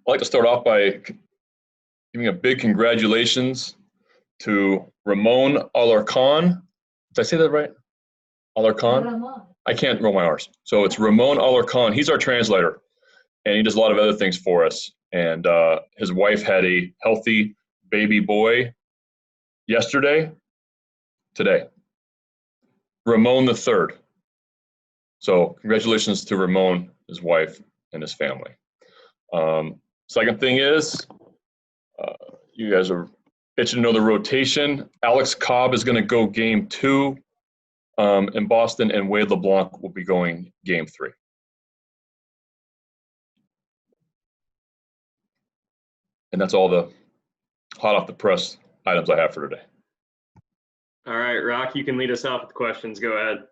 like to start off by giving a big congratulations to Ramon Alarcon. Did I say that right? Alarcon? I can't roll my R's. So it's Ramon Alarcon. He's our translator, and he does a lot of other things for us. And his wife had a healthy baby boy today, Ramon the third. So congratulations to Ramon, his wife, and his family. Second thing is, you guys are itching to know the rotation. Alex Cobb is going to go game 2 in Boston, and Wade LeBlanc will be going game 3. And that's all the hot off the press items I have for today. All right, Rock, you can lead us off with questions. Go ahead.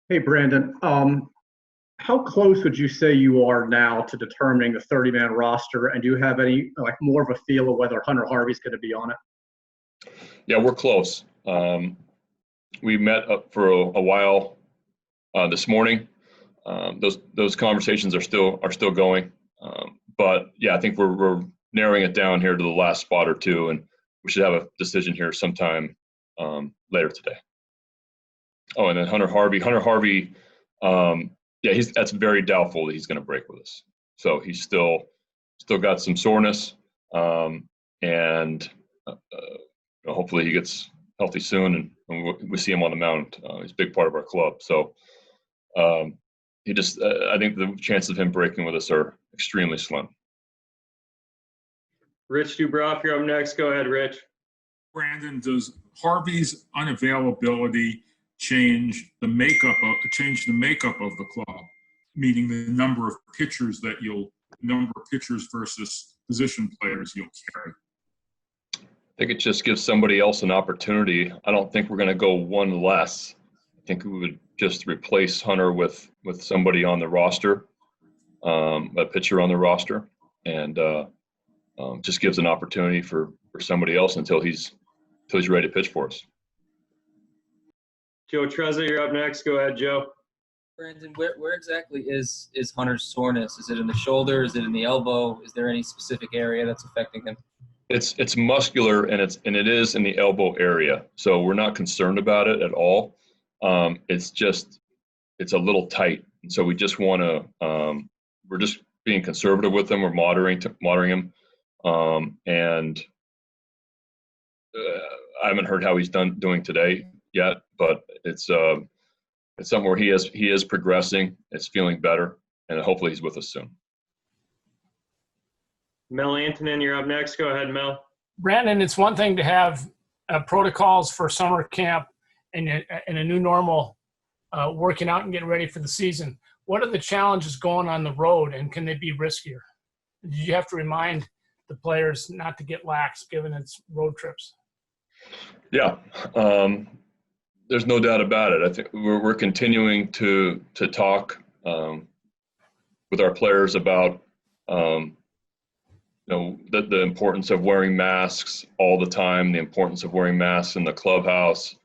Hey, Brandon. How close would you say you are now to determining the 30-man roster? And do you have any more of a feel of whether Hunter Harvey's going to be on it? Yeah, we're close. We met up for a while this morning. Those conversations are still going. But yeah, I think we're narrowing it down here to the last spot or two, and we should have a decision here sometime later today. Oh, and then Hunter Harvey. Yeah, that's very doubtful that he's going to break with us. So he's still got some soreness, and hopefully he gets healthy soon, and we see him on the mound. He's a big part of our club. So I think the chances of him breaking with us are extremely slim. Rich Dubroff, you're up next. Go ahead, Rich. Brandon, does Harvey's unavailability change the makeup of the club, meaning the number of pitchers versus position players you'll carry? I think it just gives somebody else an opportunity. I don't think we're going to go one less. I think we would just replace Hunter with somebody on the roster, a pitcher on the roster, and just gives an opportunity for somebody else until he's ready to pitch for us. Joe Trezza, you're up next. Go ahead, Joe. Brandon, where exactly is Hunter's soreness? Is it in the shoulder? Is it in the elbow? Is there any specific area that's affecting him? It's muscular, and it is in the elbow area. So we're not concerned about it at all. It's a little tight, and so we just want to. We're just being conservative with him. We're monitoring him, and I haven't heard how he's doing today yet, but it's something where he is progressing. It's feeling better, and hopefully he's with us soon. Mel Antonin, you're up next. Go ahead, Mel. Brandon, it's one thing to have protocols for summer camp and a new normal, working out and getting ready for the season. What are the challenges going on the road, and can they be riskier? Did you have to remind the players not to get lax given its road trips? Yeah. There's no doubt about it. I think we're continuing to talk with our players about the importance of wearing masks all the time, the importance of wearing masks in the clubhouse,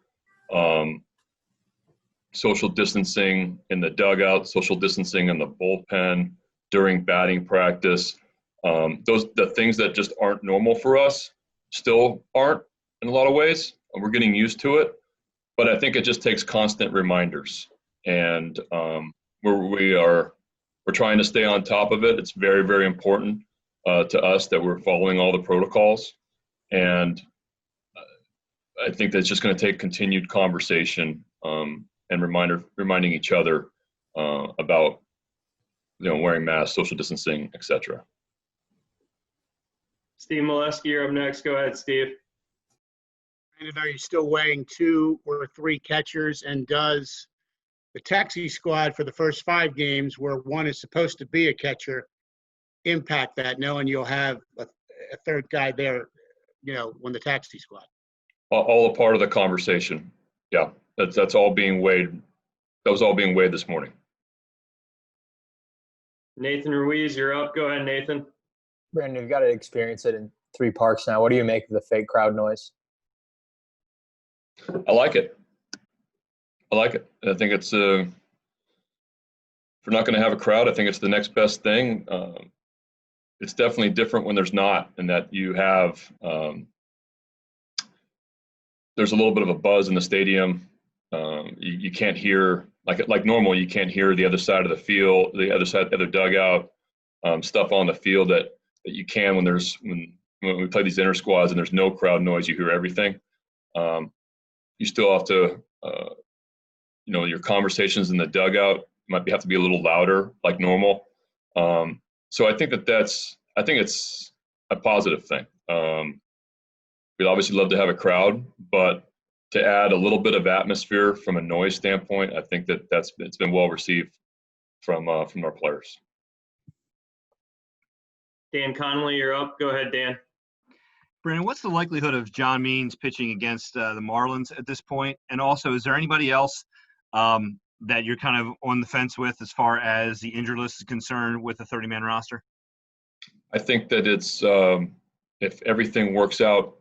social distancing in the dugout, social distancing in the bullpen during batting practice. The things that just aren't normal for us still aren't in a lot of ways. We're getting used to it, but I think it just takes constant reminders, and we're trying to stay on top of it. It's very, very important to us that we're following all the protocols, and I think that's just going to take continued conversation and reminding each other about wearing masks, social distancing, etc. Steve Molesky, you're up next. Go ahead, Steve. Are you still weighing 2 or 3 catchers? And does the taxi squad for the first 5 games, where one is supposed to be a catcher, impact that, knowing you'll have a third guy there, when the taxi squad? All a part of the conversation. Yeah, that's all being weighed. That was all being weighed this morning. Nathan Ruiz, you're up. Go ahead, Nathan. Brandon, you've got to experience it in 3 parks now. What do you make of the fake crowd noise? I like it. I think it's if we're not going to have a crowd, I think it's the next best thing. it's definitely different when there's not, and that you have there's a little bit of a buzz in the stadium. You can't hear like normal. You can't hear the other side of the field, the other dugout, stuff on the field that you can when we play these inter squads and there's no crowd noise. You hear everything. You still have to, your conversations in the dugout might have to be a little louder, like normal. So I think it's a positive thing. We'd obviously love to have a crowd, but to add a little bit of atmosphere from a noise standpoint, I think it's been well received from our players. Dan Connolly, you're up. Go ahead, Dan. Brandon, what's the likelihood of John Means pitching against the Marlins at this point? And also, is there anybody else that you're kind of on the fence with as far as the injured list is concerned with the 30-man roster? I think that it's if everything works out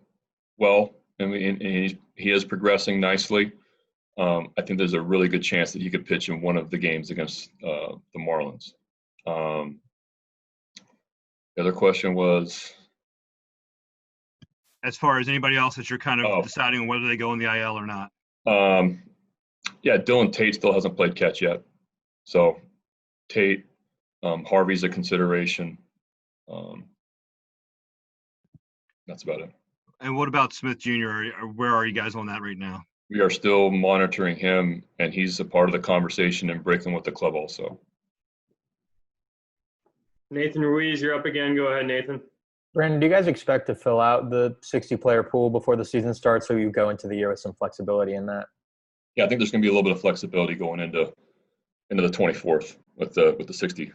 well and he is progressing nicely, I think there's a really good chance that he could pitch in one of the games against the Marlins. The other question was? As far as anybody else that you're kind of deciding on whether they go in the IL or not. Yeah, Dylan Tate still hasn't played catch yet. So Tate, Harvey's a consideration. That's about it. And what about Smith Jr.? Where are you guys on that right now? We are still monitoring him, and he's a part of the conversation in breaking with the club also. Nathan Ruiz, you're up again. Go ahead, Nathan. Brandon, do you guys expect to fill out the 60-player pool before the season starts, so you go into the year with some flexibility in that? Yeah, I think there's going to be a little bit of flexibility going into the 24th with the 60